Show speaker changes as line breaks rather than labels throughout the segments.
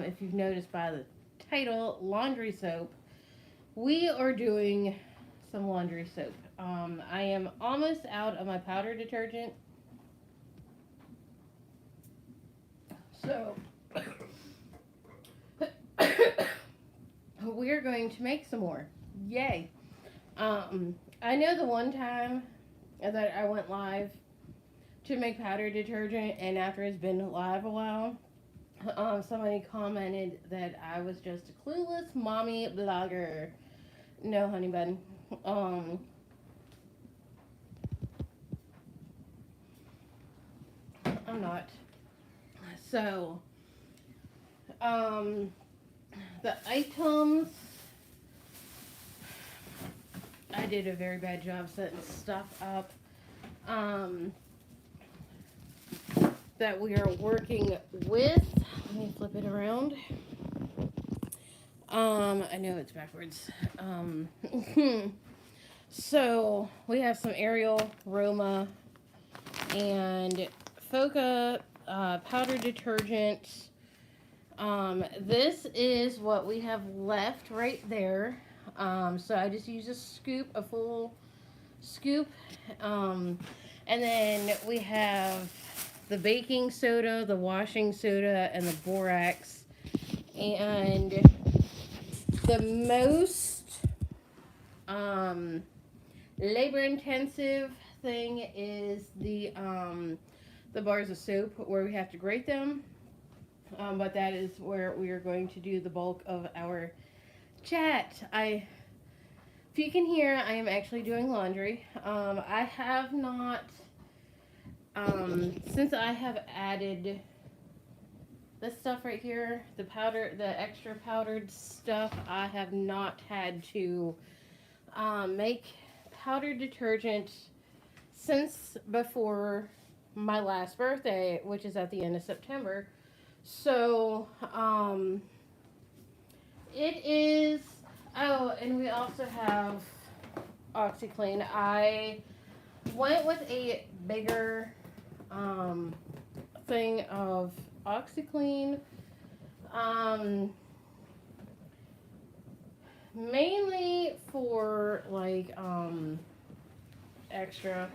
if you've noticed by the title, laundry soap. We are doing some laundry soap. I am almost out of my powder detergent. So, we're going to make some more. Yay. I know the one time that I went live to make powder detergent, and after it's been live a while, somebody commented that I was just a clueless mommy blogger. No, honey bun. Um, I'm not. So, um, the items, I did a very bad job setting stuff up. Um, that we are working with. Let me flip it around. I know it's backwards. So we have some Ariel, Roma, and Foca powder detergent. This is what we have left right there. So I just use a full scoop. And then we have the baking soda, the washing soda, and the borax. And the most labor intensive thing is the bars of soap where we have to grate them. But that is where we are going to do the bulk of our chat. If you can hear, I am actually doing laundry. I have not, since I have added this stuff right here, the extra powdered stuff, I have not had to make powdered detergent since before my last birthday, which is at the end of September. So, it is, oh, and we also have OxyClean. I went with a bigger thing of OxyClean, mainly for like extra,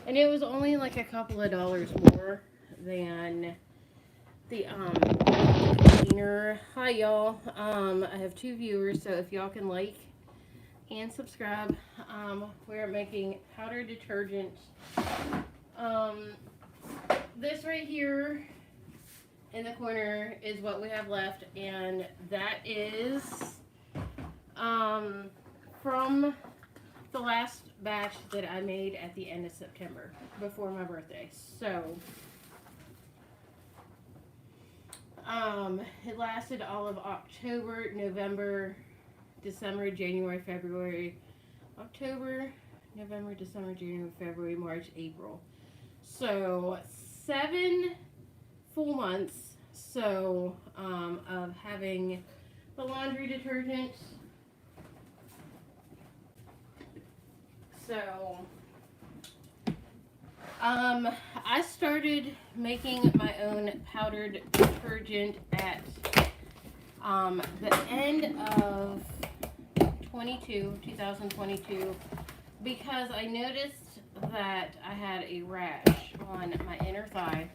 and it was only like a couple of dollars more than the cleaner. Hi y'all. I have 2 viewers, so if y'all can like and subscribe. We're making powder detergent. This right here in the corner is what we have left, and that is from the last batch that I made at the end of September before my birthday. So it lasted all of October, November, December, January, February, October, November, December, January, February, March, April. So 7 full months. So of having the laundry detergent. So I started making my own powdered detergent at the end of 2022, because I noticed that I had a rash on my inner thigh.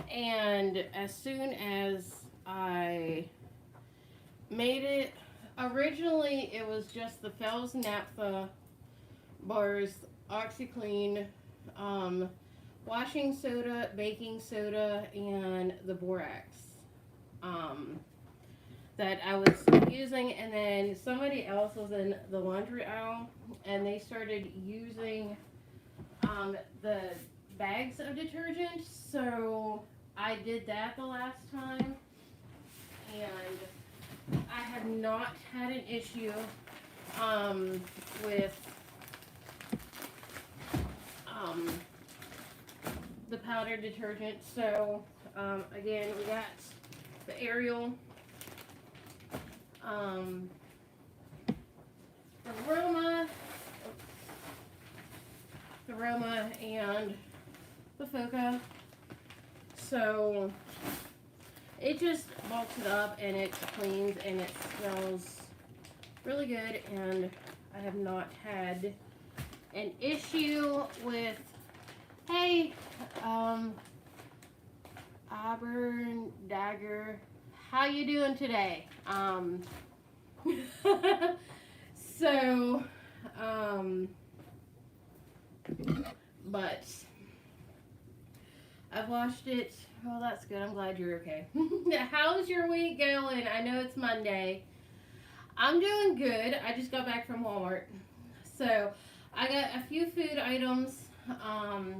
And as soon as I made it, originally it was just the Fells Naphtha bars, OxyClean, washing soda, baking soda, and the borax that I was using. And then somebody else was in the laundry aisle, and they started using the bags of detergent. So I did that the last time, and I have not had an issue with the powder detergent. So again, we got the Ariel, the Roma, and the Foca. So it just bulks it up and it cleans and it smells really good, and I have not had an issue with, hey, Auburn Dagger, how you doing today? So, but I've washed it. Well, that's good. I'm glad you're okay. How's your week going? I know it's Monday. I'm doing good. I just got back from Walmart. So, I got a few food items. I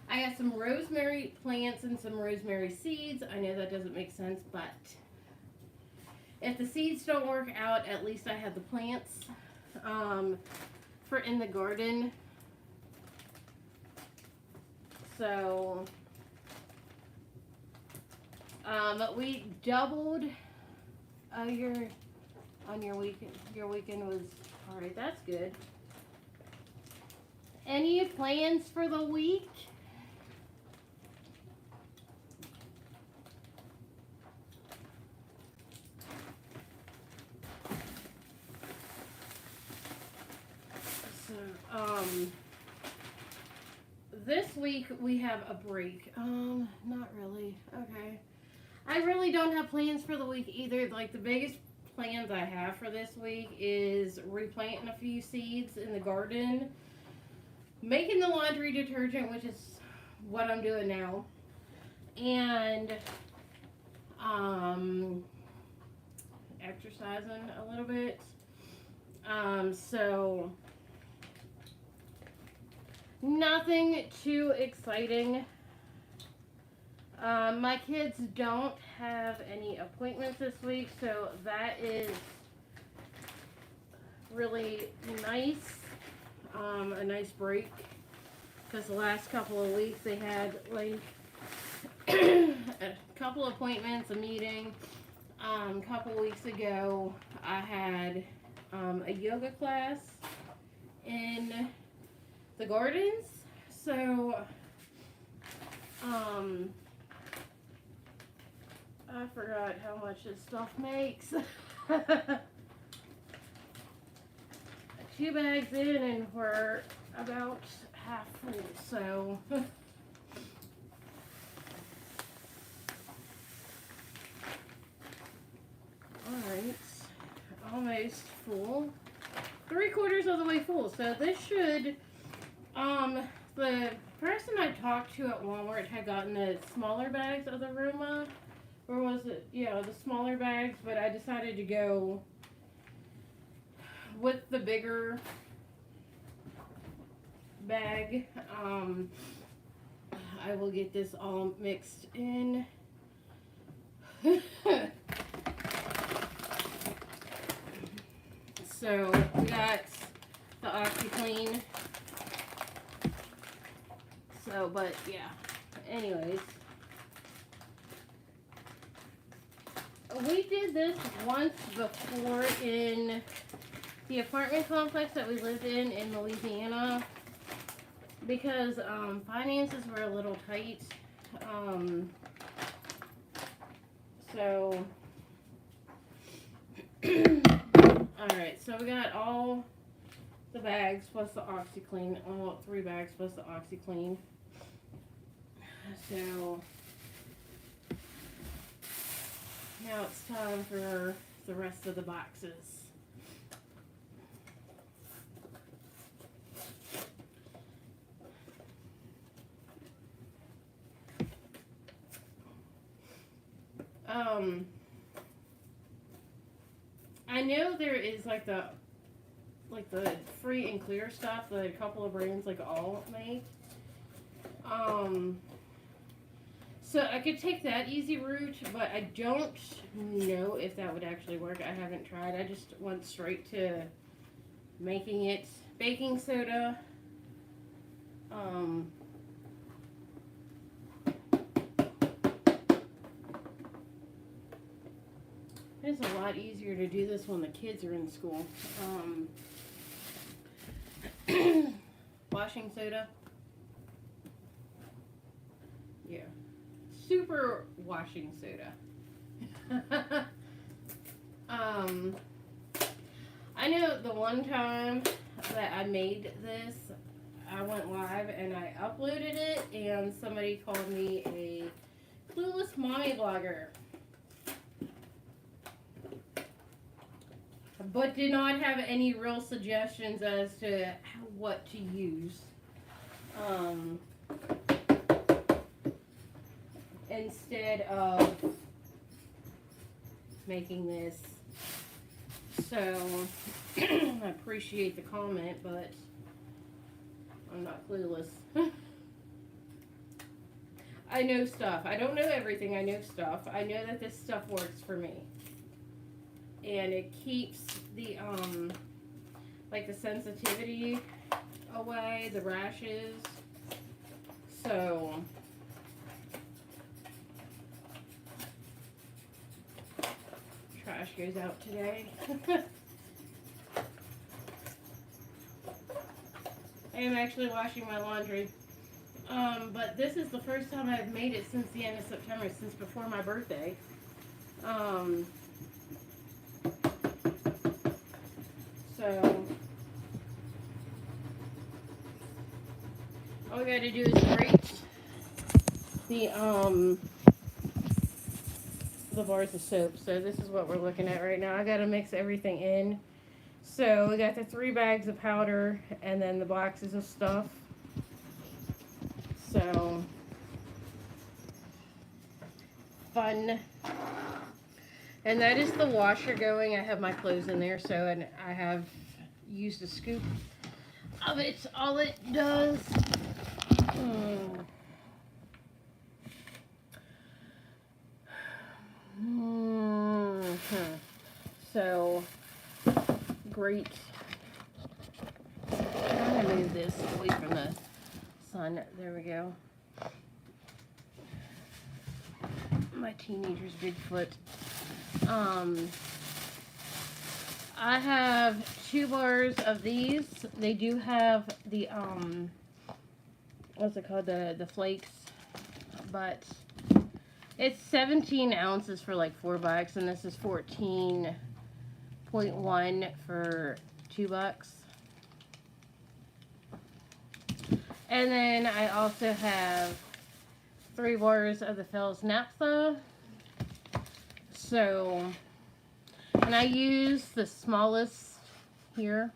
got some rosemary plants and some rosemary seeds. I know that doesn't make sense, but if the seeds don't work out, at least I have the plants for in the garden. So, we doubled your weekend. Your weekend was all right. That's good. Any plans for the week? So, this week we have a break. Not really. Okay. I really don't have plans for the week either. Like, the biggest plans I have for this week is replanting a few seeds in the garden, making the laundry detergent, which is what I'm doing now, and exercising a little bit. So nothing too exciting. My kids don't have any appointments this week, so that is really nice. A nice break, because the last couple of weeks they had like a couple appointments, a meeting. A couple weeks ago I had a yoga class in the gardens. So I forgot how much this stuff makes. 2 bags in and we're about half full, so alright, almost full. 3/4 of the way full. So this should, the person I talked to at Walmart had gotten the smaller bags of the Roma, or was it, yeah, the smaller bags, but I decided to go with the bigger bag. I will get this all mixed in. So we got the OxiClean. So, but yeah, anyways. We did this once before in the apartment complex that we lived in Louisiana, because finances were a little tight. So alright, so we got all the bags plus the OxiClean, all 3 bags plus the OxiClean. So now it's time for the rest of the boxes. I know there is like the free and clear stuff that a couple of brands like all make. So I could take that easy route, but I don't know if that would actually work. I haven't tried. I just went straight to making it. Baking soda. It's a lot easier to do this when the kids are in school. Washing soda. Yeah. super washing soda. I know the one time that I made this, I went live and I uploaded it, and somebody called me a clueless mommy vlogger, but did not have any real suggestions as to what to use. Instead of making this. So I appreciate the comment, but I'm not clueless. I know stuff. I don't know everything. I know stuff. I know that this stuff works for me. And it keeps the like the sensitivity away, the rashes. So trash goes out today. I am actually washing my laundry. But this is the first time I've made it since the end of September, since before my birthday. So all we gotta do is grate the bars of soap. So this is what we're looking at right now. I gotta mix everything in. So we got the 3 bags of powder and then the boxes of stuff. So fun. And that is the washer going. I have my clothes in there, so, and I have used a scoop of it. All it does. So great. I'm gonna move this away from the sun. There we go. My teenager's Bigfoot. I have 2 bars of these. They do have the what's it called, the flakes, but it's 17 ounces for like $4, and this is 14.1 for $2. And then I also have 3 bars of the Fells Naphtha. So, and I use the smallest here.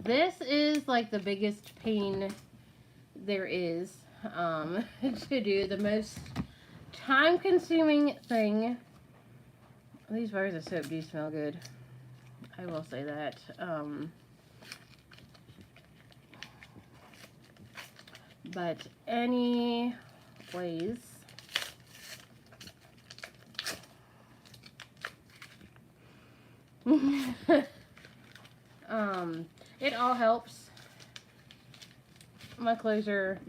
This is like the biggest pain there is to do. The most time-consuming thing. These bars of soap do smell good. I will say that. But anyways, it all helps. My clothes are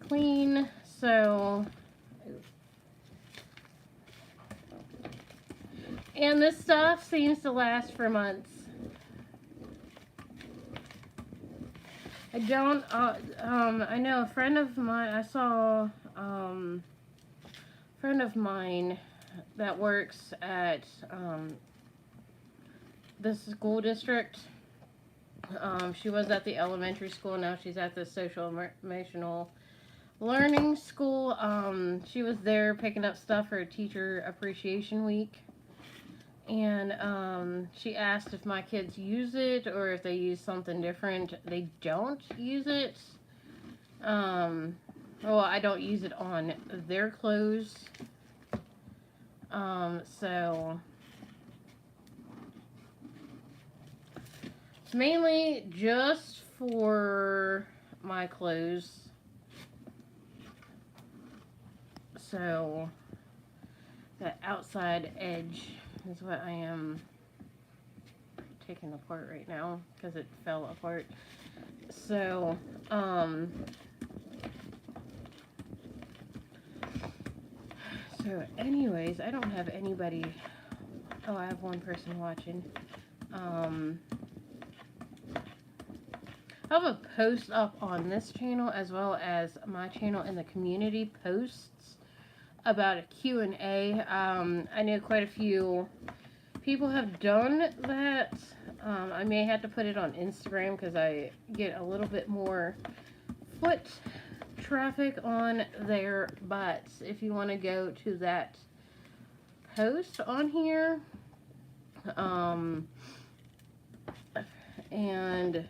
clean, so, and this stuff seems to last for months. I don't, I know a friend of mine, I saw, a friend of mine that works at, the school district. She was at the elementary school, now she's at the social emotional learning school. She was there picking up stuff for Teacher Appreciation Week. And she asked if my kids use it or if they use something different. They don't use it. Well, I don't use it on their clothes. So it's mainly just for my clothes. So the outside edge is what I am taking apart right now because it fell apart. So, so anyways, I don't have anybody. Oh, I have one person watching. I have a post up on this channel as well as my channel in the community posts about a Q&A. I know quite a few people have done that. I may have to put it on Instagram because I get a little bit more foot traffic on there. But if you want to go to that post on here, and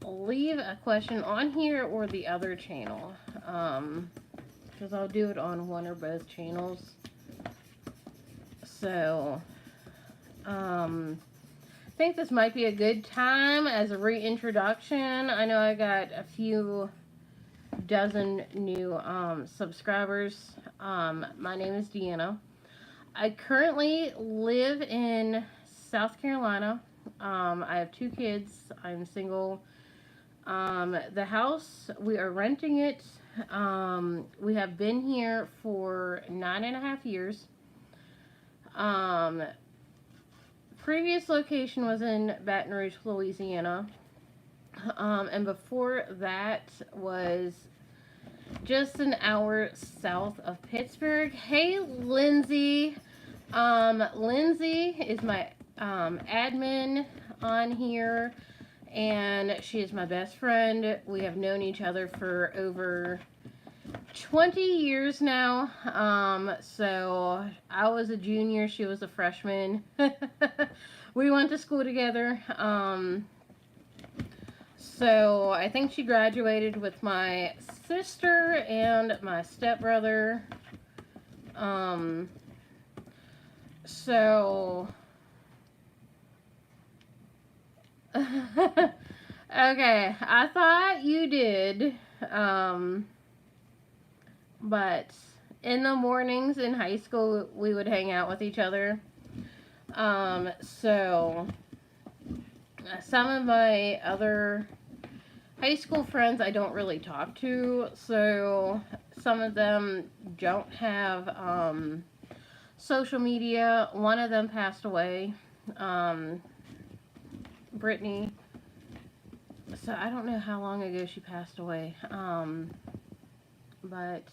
leave a question on here or the other channel, because I'll do it on one or both channels. So, I think this might be a good time as a reintroduction. I know I got a few dozen new subscribers. My name is Deanna. I currently live in South Carolina. I have 2 kids. I'm single. The house, we are renting it. We have been here for 9.5 years. Previous location was in Baton Rouge, Louisiana. And before that was just an hour south of Pittsburgh. Hey, Lindsay. Lindsay is my admin on here, and she is my best friend. We have known each other for over 20 years now. So I was a junior, she was a freshman. We went to school together. So I think she graduated with my sister and my stepbrother. So okay, I thought you did. But in the mornings in high school, we would hang out with each other. So some of my other high school friends I don't really talk to, so some of them don't have social media. One of them passed away, Brittany. So I don't know how long ago she passed away. But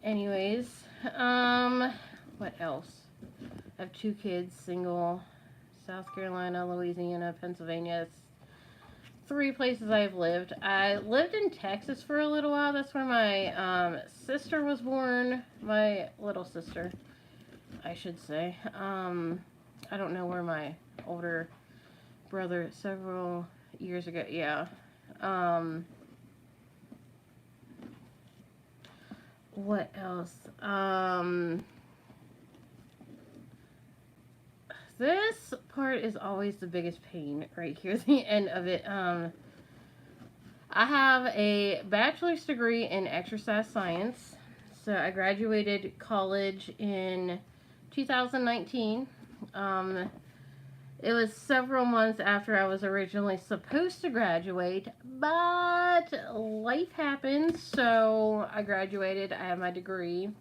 anyways, what else? I have 2 kids, single, South Carolina, Louisiana, Pennsylvania. It's 3 places I've lived. I lived in Texas for a little while. That's where my sister was born. My little sister, I should say. I don't know where my older brother several years ago. Yeah. What else? This part is always the biggest pain right here at the end of it. I have a bachelor's degree in exercise science. So I graduated college in 2019. It was several months after I was originally supposed to graduate, but life happened, so I graduated. I have my degree.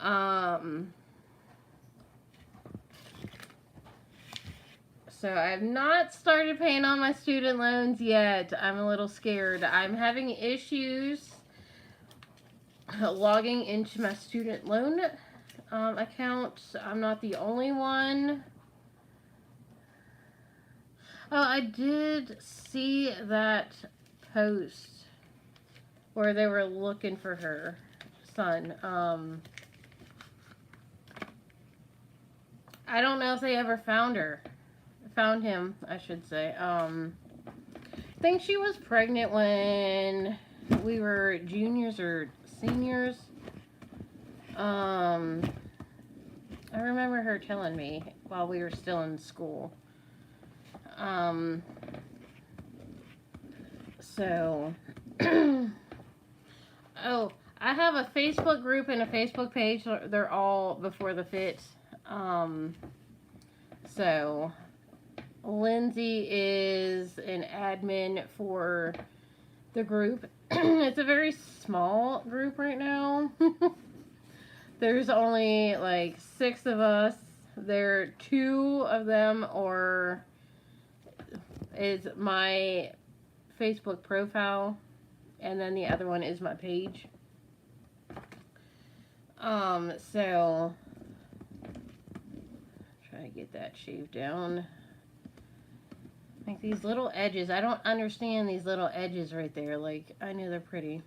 So I have not started paying on my student loans yet. I'm a little scared. I'm having issues logging into my student loan account. I'm not the only one. Oh, I did see that post where they were looking for her son. I don't know if they ever found him, I should say. I think she was pregnant when we were juniors or seniors. I remember her telling me while we were still in school. So, oh, I have a Facebook group and a Facebook page. They're all Before the Fit. So, Lindsay is an admin for the group. It's a very small group right now. There's only like 6 of us. 2 of them are is my Facebook profile, and then the other one is my page. So try to get that shaved down. Like these little edges, I don't understand these little edges right there. Like, I know they're pretty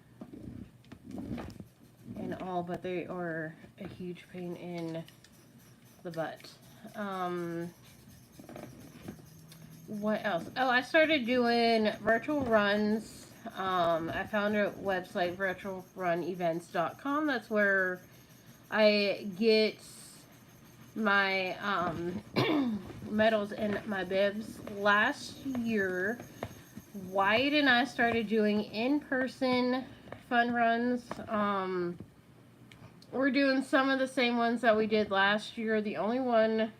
and all, but they are a huge pain in the butt. What else? Oh, I started doing virtual runs. I found a website, virtualrunevents.com. That's where I get my medals and my bibs. Last year, Wyatt and I started doing in-person fun runs. We're doing some of the same ones that we did last year. The only one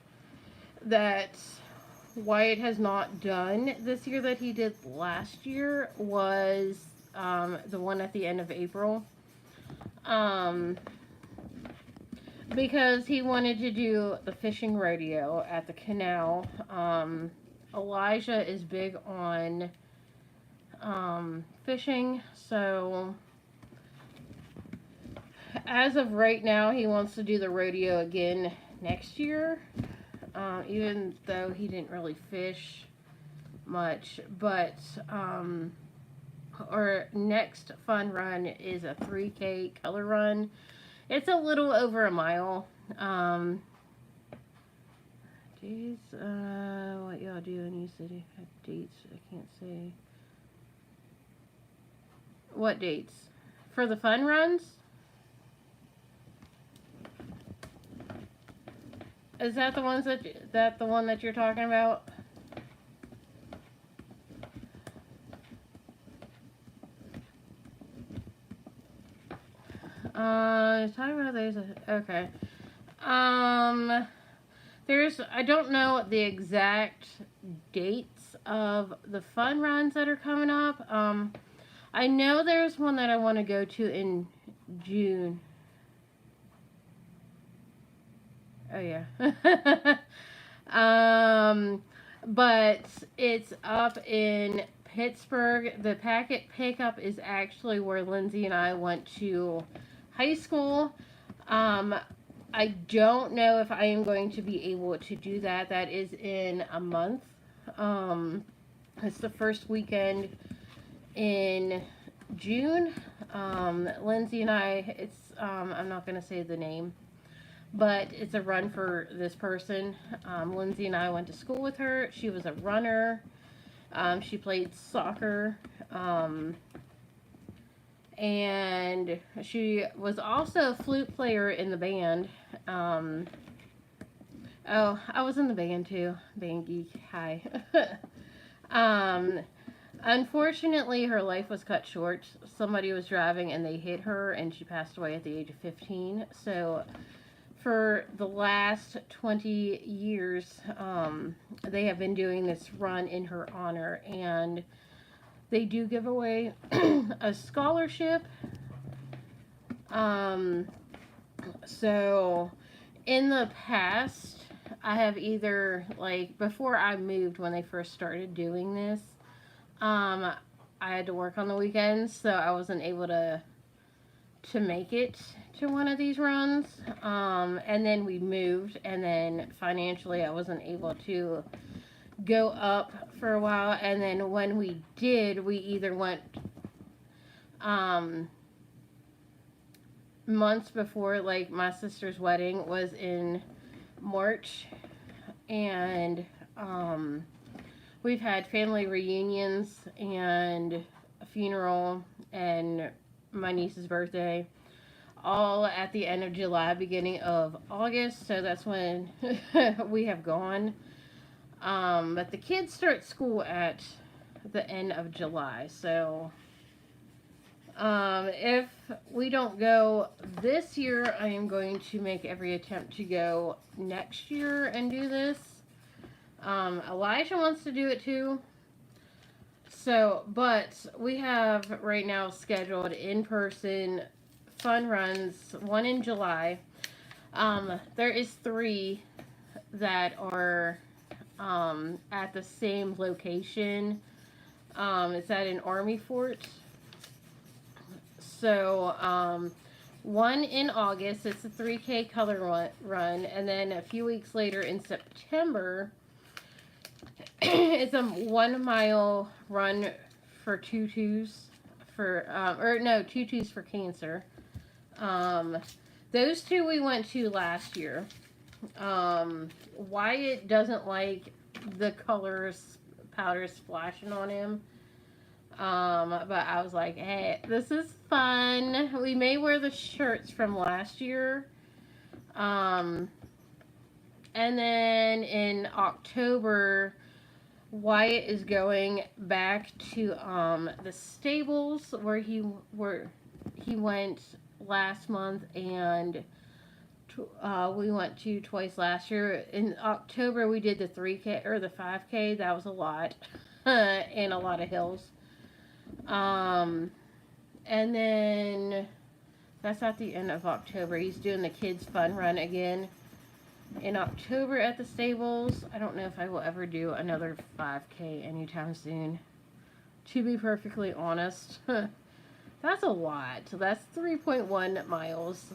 that Wyatt has not done this year that he did last year was the one at the end of April. Because he wanted to do the fishing rodeo at the canal. Elijah is big on fishing, so as of right now, he wants to do the rodeo again next year. Even though he didn't really fish much, but our next fun run is a 3K color run. It's a little over a mile. Geez, what y'all doing? You said you had dates. I can't say. What dates? For the fun runs? Is that the ones that the one that you're talking about? Talking about those. Okay. I don't know the exact dates of the fun runs that are coming up. I know there's one that I want to go to in June. Oh yeah. But it's up in Pittsburgh. The packet pickup is actually where Lindsay and I went to high school. I don't know if I am going to be able to do that. That is in a month. It's the first weekend in June. Lindsay and I, I'm not going to say the name, but it's a run for this person. Lindsay and I went to school with her. She was a runner. She played soccer. And she was also a flute player in the band. Oh, I was in the band too. Band geek. Hi. Unfortunately, her life was cut short. Somebody was driving and they hit her, and she passed away at the age of 15. So, for the last 20 years, they have been doing this run in her honor, and they do give away a scholarship. So in the past, I have either, like, before I moved, when they first started doing this, I had to work on the weekends, so I wasn't able to make it to one of these runs. And then we moved, and then financially I wasn't able to go up for a while, and then when we did, we either went months before, like my sister's wedding was in March, and we've had family reunions and a funeral and my niece's birthday all at the end of July, beginning of August, so that's when we have gone. But the kids start school at the end of July, so if we don't go this year, I am going to make every attempt to go next year and do this. Elijah wants to do it too. So, but we have right now scheduled in-person fun runs, one in July. There is 3 that are at the same location. It's at an army fort. So, one in August, it's a 3K color run, and then a few weeks later in September, it's a 1 mile run for tutus for, or no, tutus for cancer. Those two we went to last year. Wyatt doesn't like the colors, powder splashing on him. But I was like, hey, this is fun. We may wear the shirts from last year. And then in October, Wyatt is going back to the stables where he went last month, and we went to twice last year. In October, we did the 3K or the 5K. That was a lot, and a lot of hills. And then that's at the end of October. He's doing the kids fun run again in October at the stables. I don't know if I will ever do another 5K anytime soon, to be perfectly honest. That's a lot. So that's 3.1 miles.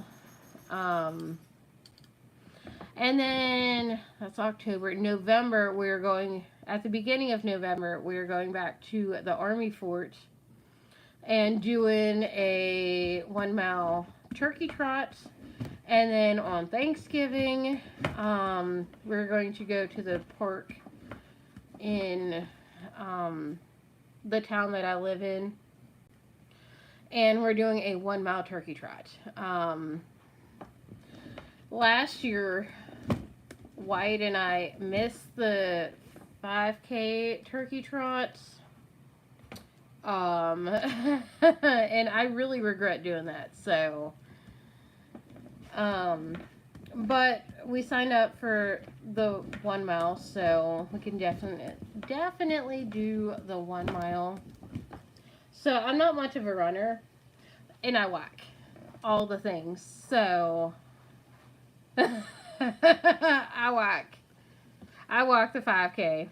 And then that's October. November, we're going, at the beginning of November, we're going back to the Army Fort and doing a 1 mile turkey trot. And then on Thanksgiving, we're going to go to the park in the town that I live in. And we're doing a 1 mile turkey trot. Last year, Wyatt and I missed the 5K turkey trots. And I really regret doing that. So, but we signed up for the 1 mile, so we can definitely do the 1 mile. So I'm not much of a runner, and I whack all the things. So I walk the 5K.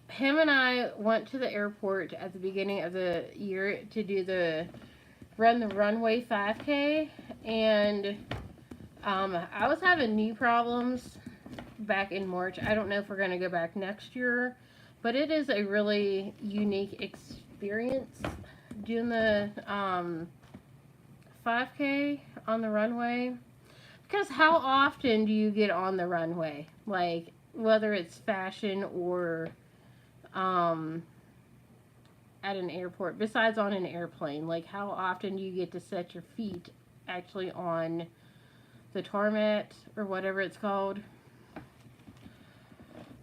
Him and I went to the airport at the beginning of the year to do the Run the Runway 5K, and I was having knee problems back in March. I don't know if we're going to go back next year, but it is a really unique experience doing the 5K on the runway. Because how often do you get on the runway? Like, whether it's fashion or at an airport, besides on an airplane, like how often do you get to set your feet actually on the tarmac or whatever it's called?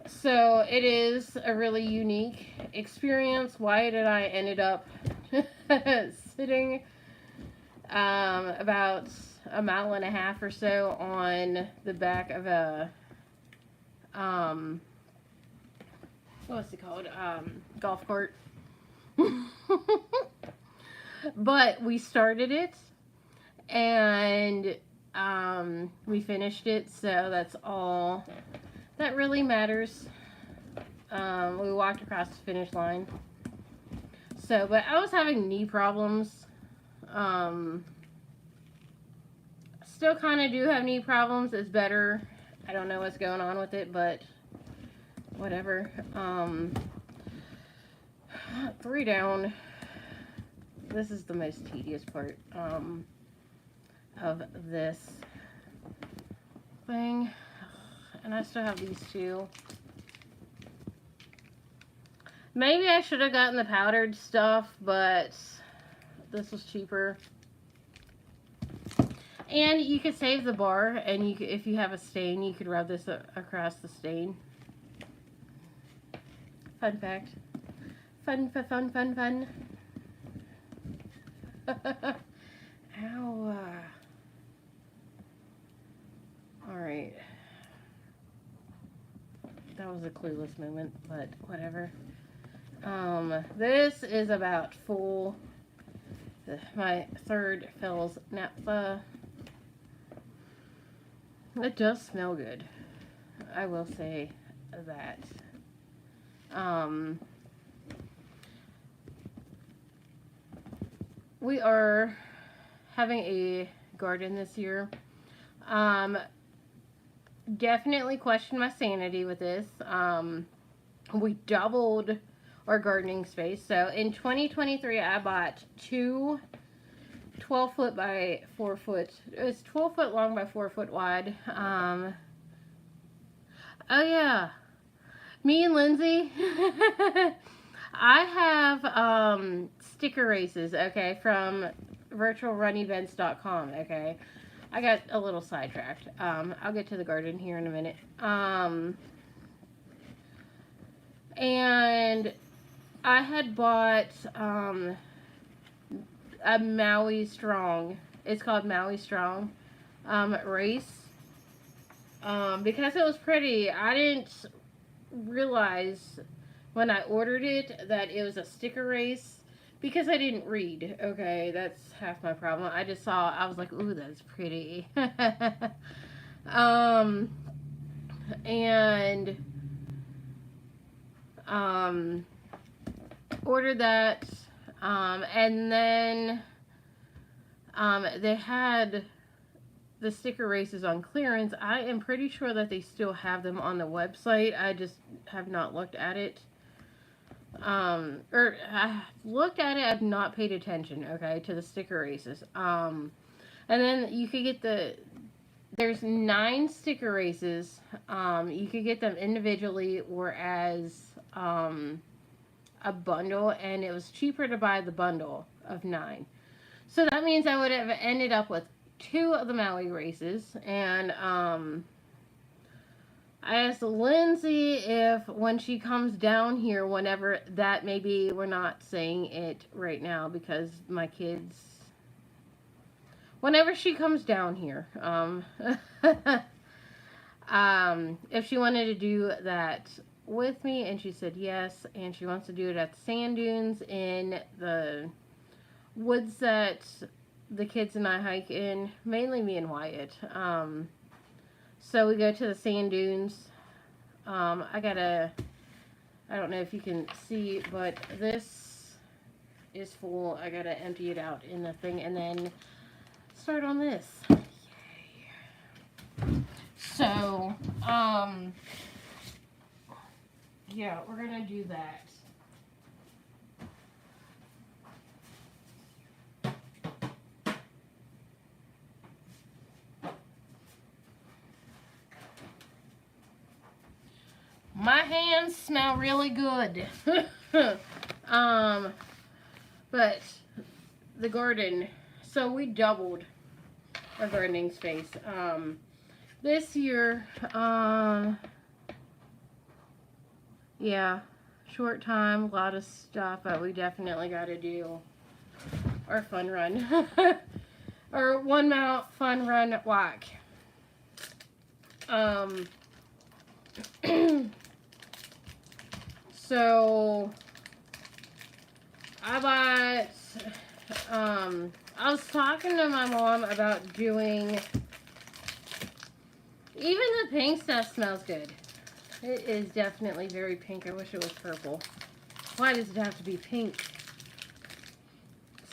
So it is a really unique experience. Wyatt and I ended up sitting about 1.5 miles or so on the back of a what's it called? Golf cart. But we started it and we finished it, so that's all that really matters. We walked across the finish line. So, but I was having knee problems. Still kind of do have knee problems. It's better. I don't know what's going on with it, but whatever. 3 down. This is the most tedious part of this thing. And I still have these two. Maybe I should have gotten the powdered stuff, but this was cheaper. And you could save the bar, and you could, if you have a stain, you could rub this across the stain. Fun fact. Fun. Ow. Alright. That was a clueless moment, but whatever. This is about full. My third Fells Naphtha. It does smell good. I will say that. Um, we are having a garden this year. Um, definitely question my sanity with this. We doubled our gardening space. So in 2023, I bought two 12-foot by 4-foot. It was 12-foot long by 4-foot wide. Oh yeah, me and Lindsay. I have sticker races, okay, from virtualrunevents.com, okay. I got a little sidetracked. I'll get to the garden here in a minute. And I had bought a Maui Strong. It's called Maui Strong race. Because it was pretty, I didn't realize when I ordered it that it was a sticker race because I didn't read. Okay, that's half my problem. I just saw, I was like, ooh, that's pretty. And ordered that, and then they had the sticker races on clearance. I am pretty sure that they still have them on the website. I just have not looked at it. Or I looked at it, I've not paid attention, okay, to the sticker races. And then you could get there's 9 sticker races. You could get them individually or as a bundle, and it was cheaper to buy the bundle of 9. So that means I would have ended up with 2 of the Maui races, and I asked Lindsay if when she comes down here, whenever that may be, we're not saying it right now because my kids, whenever she comes down here, if she wanted to do that with me, and she said yes, and she wants to do it at the sand dunes in the woods that the kids and I hike in, mainly me and Wyatt. So we go to the sand dunes. I don't know if you can see, but this is full. I gotta empty it out in the thing and then start on this. Yay. So, yeah, we're gonna do that. My hands smell really good. But the garden, so we doubled our gardening space. This year, yeah, short time, a lot of stuff, but we definitely got to do our fun run. Our 1 mile fun run walk. So I bought, I was talking to my mom about doing, even the pink stuff smells good. It is definitely very pink. I wish it was purple. Why does it have to be pink?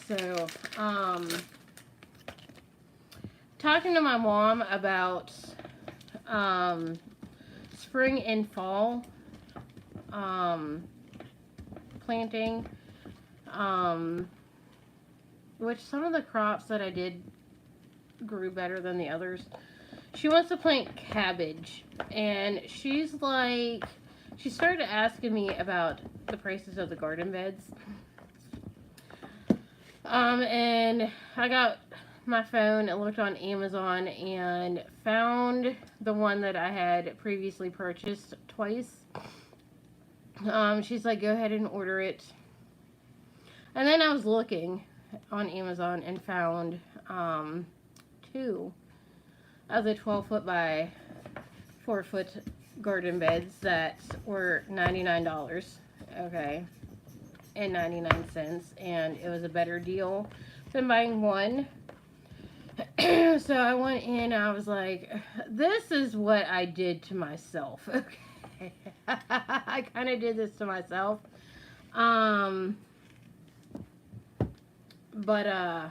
So, talking to my mom about, spring and fall planting, which some of the crops that I did grew better than the others. She wants to plant cabbage, and she's like, she started asking me about the prices of the garden beds, and I got my phone and looked on Amazon and found the one that I had previously purchased twice. She's like, go ahead and order it. And then I was looking on Amazon and found 2 of the 12-foot by 4-foot garden beds that were $99, okay, and 99 cents, and it was a better deal than buying one. So I went in, I was like, this is what I did to myself. Okay. I kind of did this to myself. Um, but I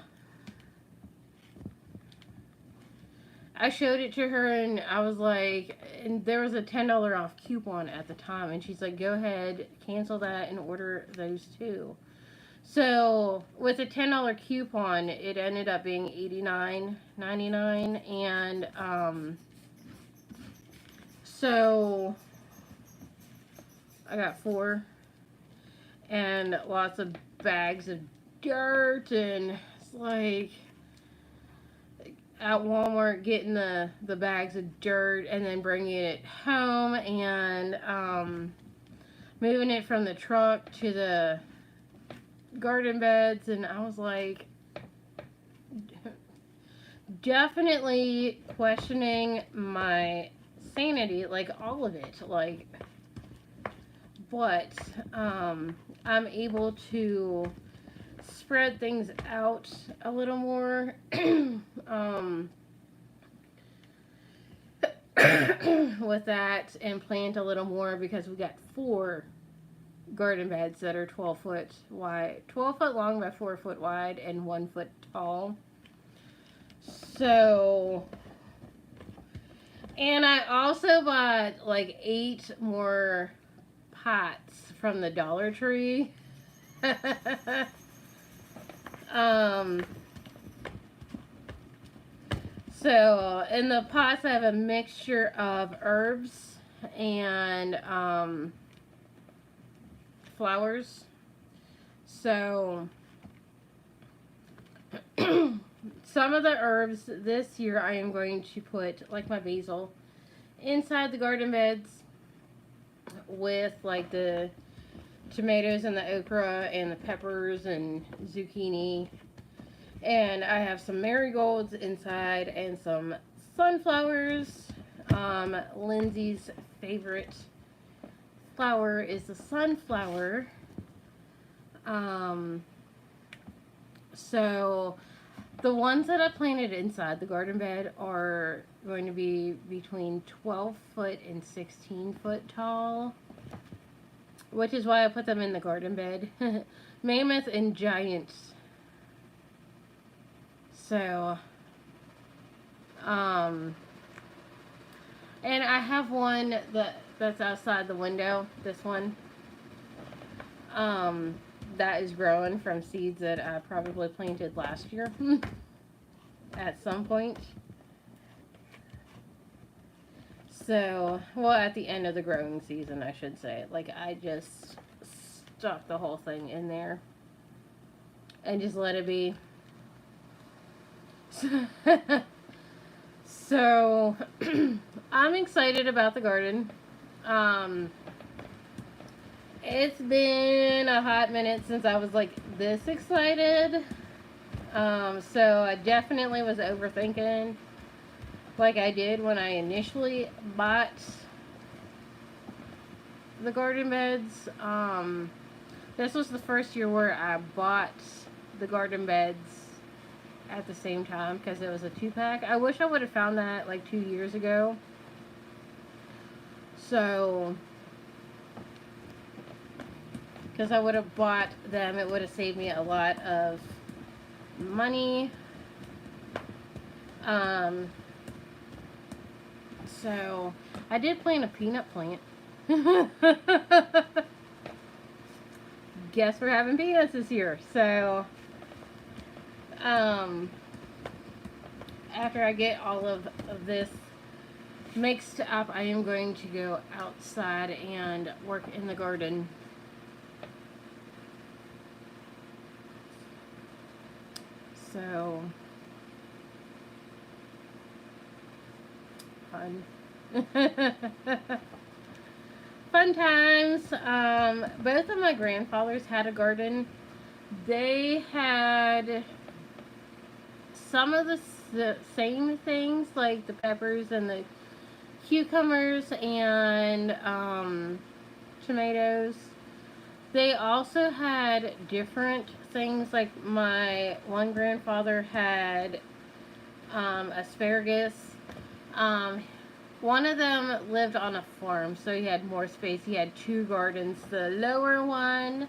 showed it to her and I was like, and there was a $10 off coupon at the time, and she's like, go ahead, cancel that and order those two. So with a $10 coupon, it ended up being $89.99, and so I got 4 and lots of bags of dirt, and it's like at Walmart getting the bags of dirt and then bringing it home and moving it from the truck to the garden beds, and I was like definitely questioning my sanity, like all of it, like, but I'm able to spread things out a little more with that and plant a little more, because we got 4 garden beds that are 12 foot wide, 12 foot long by 4 foot wide and 1 foot tall. So, and I also bought like 8 more pots from the Dollar Tree. So in the pots I have a mixture of herbs and flowers. So some of the herbs this year I am going to put, like my basil, inside the garden beds with like the tomatoes and the okra and the peppers and zucchini. And I have some marigolds inside and some sunflowers. Lindsay's favorite flower is the sunflower. So the ones that I planted inside the garden bed are going to be between 12 foot and 16 foot tall, which is why I put them in the garden bed. Mammoth and giant. So, and I have one that's outside the window, this one, that is growing from seeds that I probably planted last year at some point. So, well, at the end of the growing season, I should say. Like, I just stuck the whole thing in there and just let it be. So, I'm excited about the garden. It's been a hot minute since I was like this excited. So I definitely was overthinking, like I did when I initially bought the garden beds. This was the first year where I bought the garden beds at the same time because it was a 2-pack. I wish I would have found that like 2 years ago. So, because I would have bought them, it would have saved me a lot of money. So I did plant a peanut plant. Guess we're having peanuts this year. So, after I get all of this mixed up, I am going to go outside and work in the garden. So, fun. Fun times. Both of my grandfathers had a garden. They had some of the same things, like the peppers and the cucumbers and tomatoes. They also had different things, like my one grandfather had asparagus. Um, One of them lived on a farm, so he had more space. He had two gardens, the lower one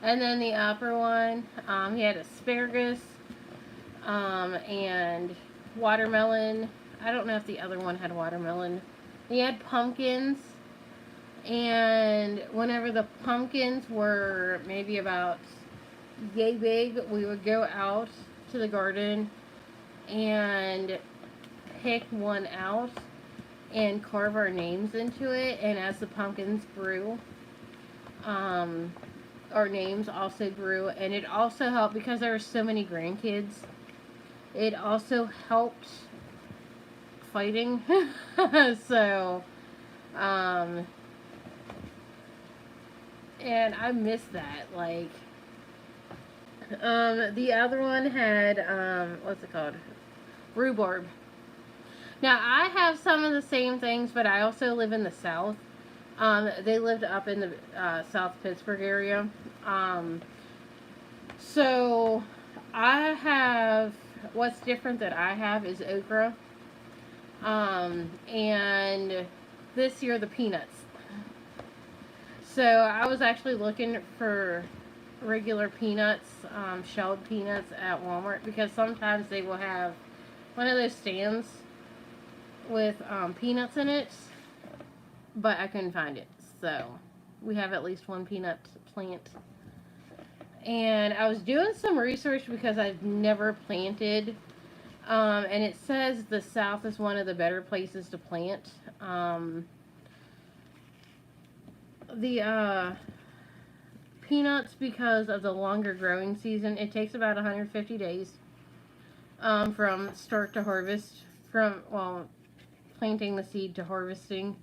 and then the upper one. He had asparagus and watermelon. I don't know if the other one had watermelon. He had pumpkins, and whenever the pumpkins were maybe about yay big, we would go out to the garden and pick one out and carve our names into it. And as the pumpkins grew, um, our names also grew. And it also helped because there were so many grandkids. It also helped fighting. So, um, and I miss that. Like, the other one had, what's it called? Rhubarb. Now, I have some of the same things, but I also live in the South. They lived up in the South Pittsburgh area. So, I have, what's different that I have is okra. And this year, the peanuts. So, I was actually looking for regular peanuts, shelled peanuts at Walmart, because sometimes they will have one of those stands with peanuts in it, but I couldn't find it. So we have at least one peanut plant. And I was doing some research because I've never planted, and it says the South is one of the better places to plant. The peanuts, because of the longer growing season, it takes about 150 days from start to harvest, from, well, planting the seed to harvesting.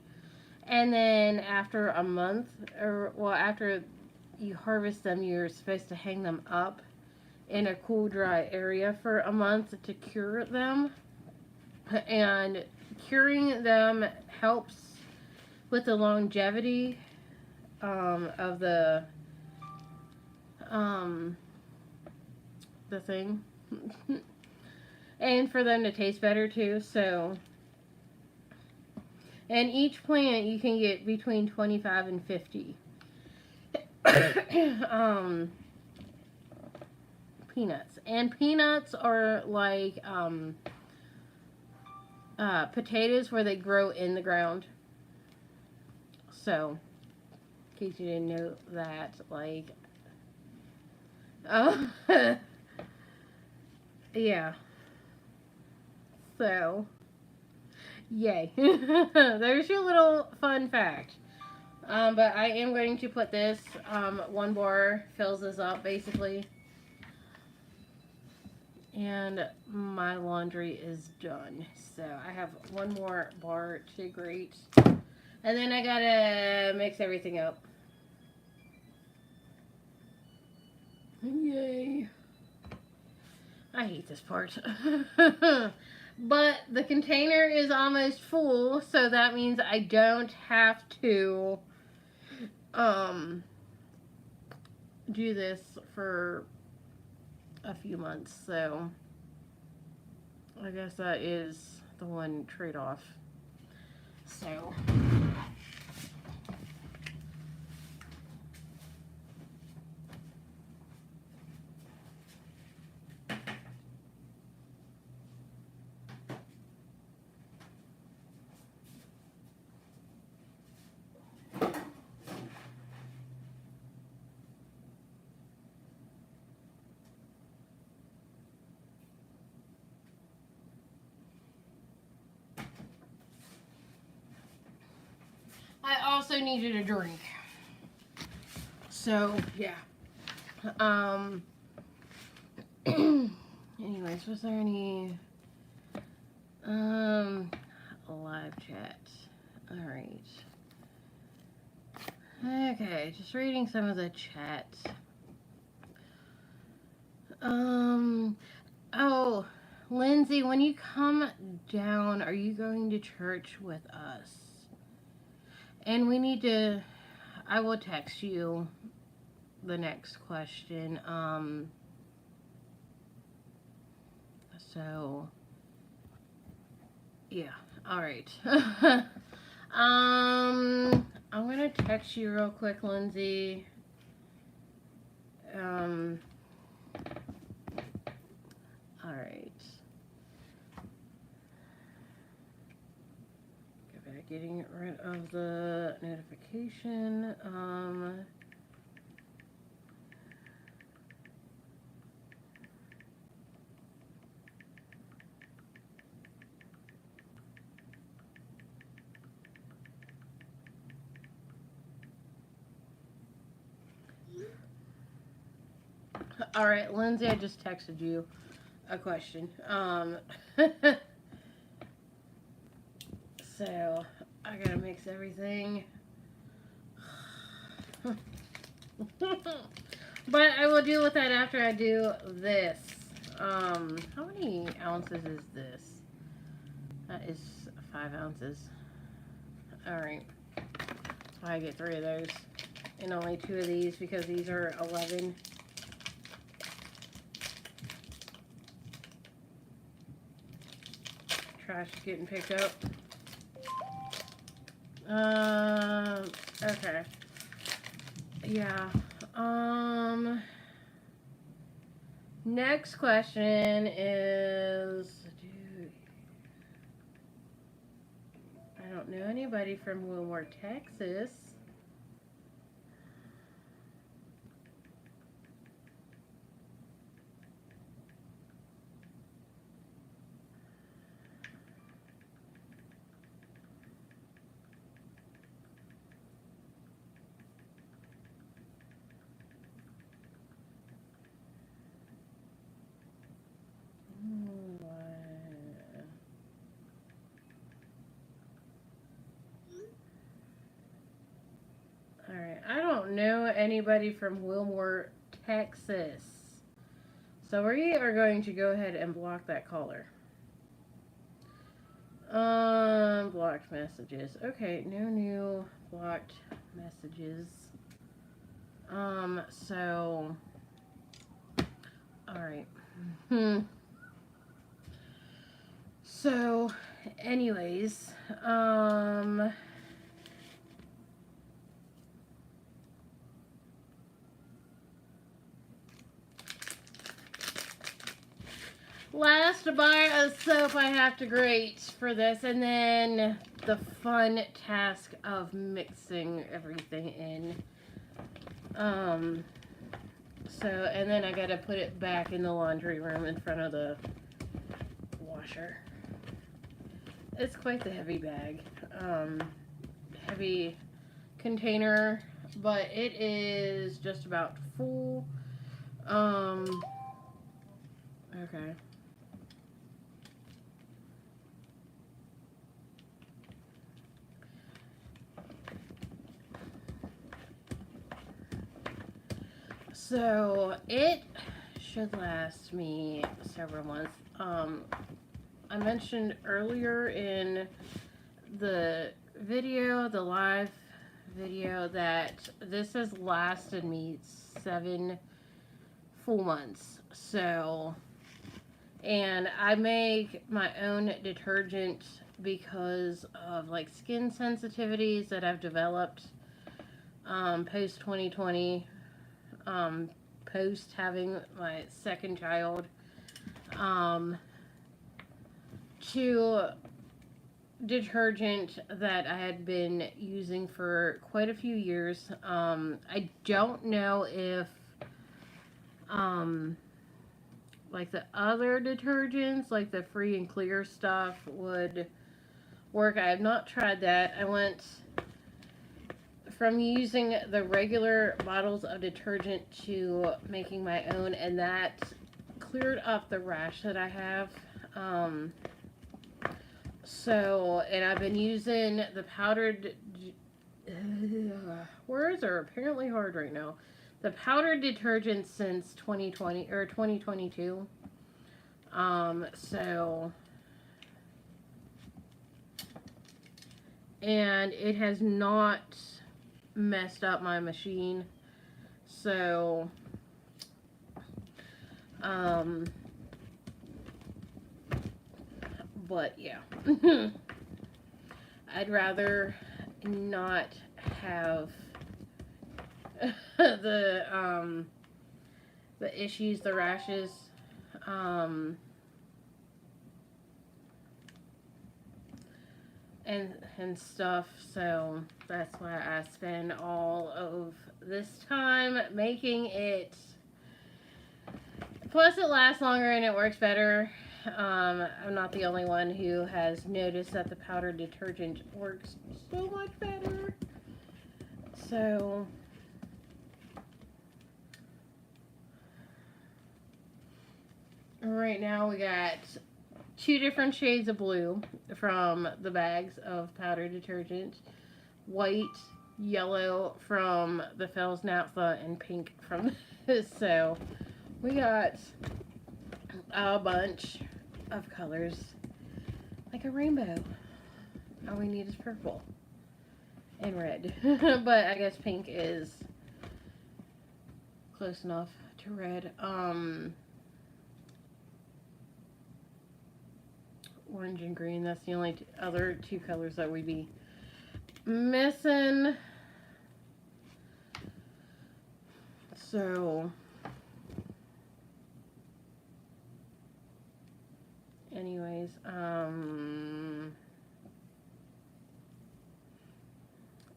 And then after a month, or, well, after you harvest them, you're supposed to hang them up in a cool, dry area for a month to cure them. And curing them helps with the longevity of the thing. And for them to taste better too. So, and each plant you can get between 25 and 50 peanuts. And peanuts are like potatoes, where they grow in the ground. So, in case you didn't know that, like, yeah. So, yay. There's your little fun fact. But I am going to put this, one bar fills this up, basically. And my laundry is done. So, I have one more bar to grate. And then I gotta mix everything up. Yay. I hate this part. But the container is almost full, so that means I don't have to do this for a few months. So I guess that is the one trade-off. So I also needed a drink. So, yeah. Anyways, was there any live chat? Alright. Okay, just reading some of the chat. Oh, Lindsay, when you come down, are you going to church with us? And we need to, I will text you the next question. So, Yeah. All right. I'm gonna text you real quick, Lindsay. Um. All right. Go back, getting rid of the notification. All right, Lindsay, I just texted you a question. So I gotta mix everything. But I will deal with that after I do this. How many ounces is this? That is 5 ounces. Alright. That's why I get 3 of those. And only 2 of these because these are 11. Trash is getting picked up. Okay. Yeah. Next question is, I don't know anybody from Wilmore, Texas. Alright, I don't know anybody from Wilmore, Texas. So we are going to go ahead and block that caller. Blocked messages. Okay, no new blocked messages. So alright. So, anyways, last bar of soap I have to grate for this, and then the fun task of mixing everything in. So, and then I gotta put it back in the laundry room in front of the washer. It's quite the heavy bag. Heavy container, but it is just about full. Okay. So it should last me several months. I mentioned earlier in the video, the live video, that this has lasted me 7 full months. So, and I make my own detergent because of like skin sensitivities that I've developed post 2020. Post having my second child, to detergent that I had been using for quite a few years. I don't know if like the other detergents, like the free and clear stuff, would work. I have not tried that. I went from using the regular bottles of detergent to making my own, and that cleared up the rash that I have. So, and I've been using the powdered, words are apparently hard right now. The powdered detergent since 2020 or 2022. So, and it has not messed up my machine. So, But yeah. I'd rather not have the the issues, the rashes, um, and stuff. So that's why I spend all of this time making it. Plus, it lasts longer and it works better. I'm not the only one who has noticed that the powder detergent works so much better. So, right now we got 2 different shades of blue from the bags of powder detergent, white, yellow from the Fells Naphtha, and pink from this. So, we got a bunch of colors, like a rainbow. All we need is purple and red. But I guess pink is close enough to red. Orange and green, that's the only other 2 colors that we'd be missing. So, anyways,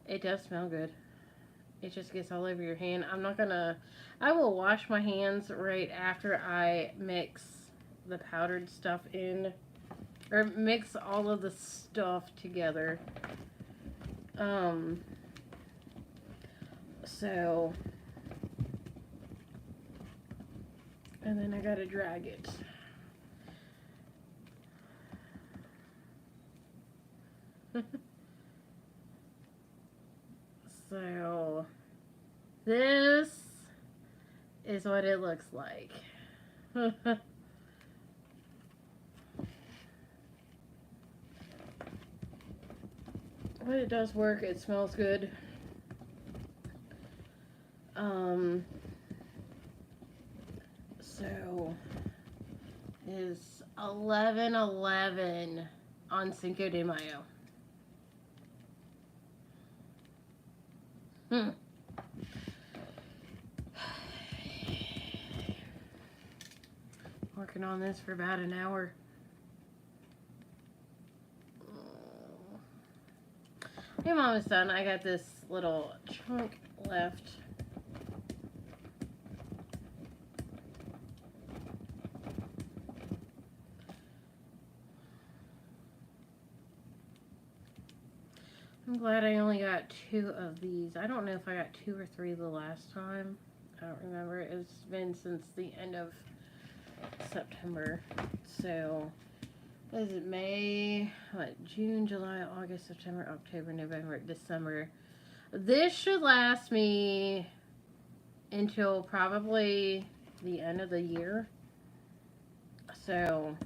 it does smell good. It just gets all over your hand. I will wash my hands right after I mix the powdered stuff in, or mix all of the stuff together. So, and then I gotta drag it. So, this is what it looks like. But it does work. It smells good. So is 11/11 on Cinco de Mayo. Working on this for about an hour. I'm almost done. I got this little chunk left. I'm glad I only got 2 of these. I don't know if I got 2 or 3 the last time. I don't remember. It's been since the end of September. So, what is it? May, June, July, August, September, October, November, December. This should last me until probably the end of the year. So,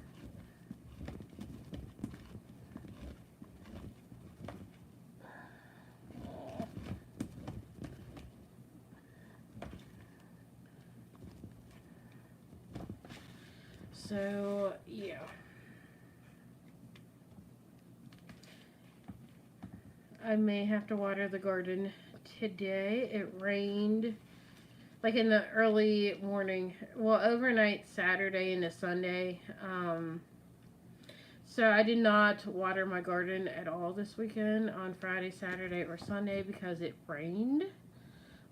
yeah. I may have to water the garden today. It rained like in the early morning. Well, overnight Saturday into Sunday. So I did not water my garden at all this weekend on Friday, Saturday, or Sunday because it rained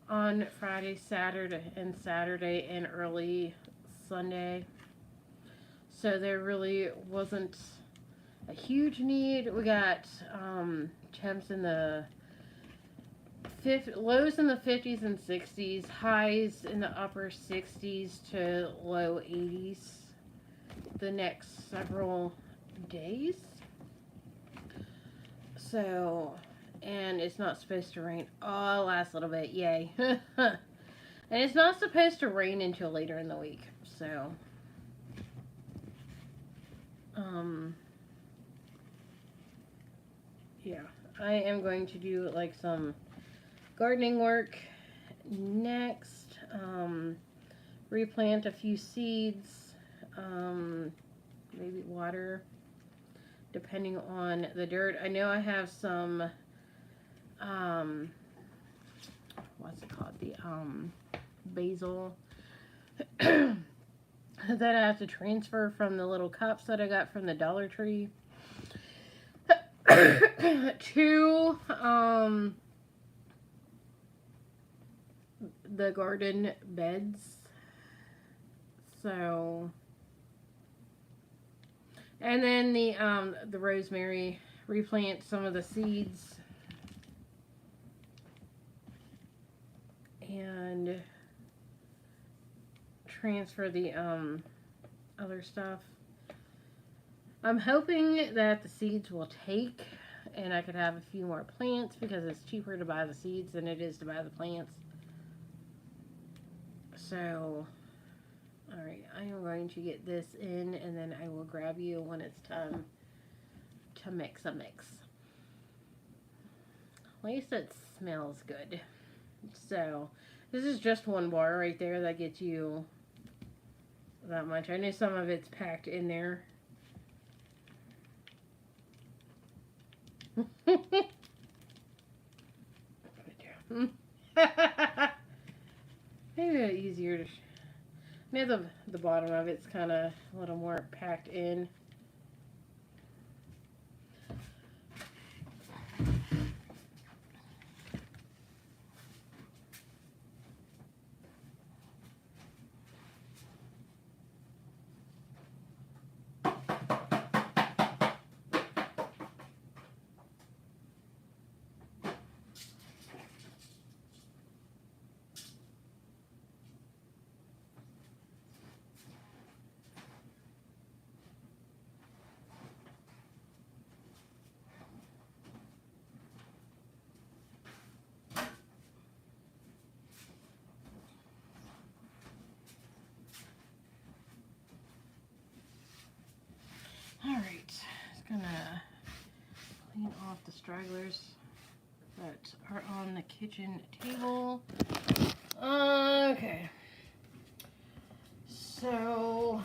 on Friday, Saturday, and early Sunday. So there really wasn't a huge need. We got temps in the lows in the 50s and 60s, highs in the upper 60s to low 80s the next several days. So, and it's not supposed to rain. Oh, last little bit, yay. And it's not supposed to rain until later in the week. So, yeah, I am going to do like some gardening work next. Replant a few seeds. Maybe water depending on the dirt. I know I have some, what's it called? The, basil that I have to transfer from the little cups that I got from the Dollar Tree to, the garden beds. So, and then the rosemary, replant some of the seeds and transfer the other stuff. I'm hoping that the seeds will take and I could have a few more plants because it's cheaper to buy the seeds than it is to buy the plants. So, alright, I am going to get this in and then I will grab you when it's time to mix a mix. At least it smells good. So, this is just one bar right there that gets you that much. I know some of it's packed in there. Maybe easier to. Maybe the bottom of it's kind of a little more packed in. Alright, just gonna clean off the stragglers that are on the kitchen table. Okay. So,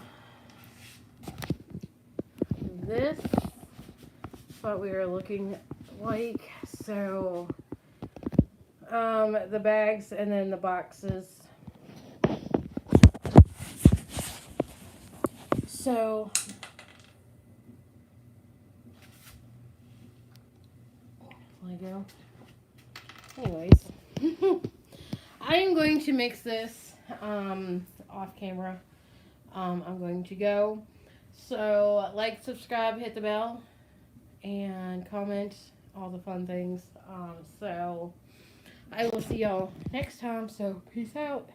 this is what we are looking like. So, the bags and then the boxes. So, Lego. Anyways, I am going to mix this off camera. I'm going to go. So, like, subscribe, hit the bell, and comment, all the fun things. So, I will see y'all next time. So, peace out.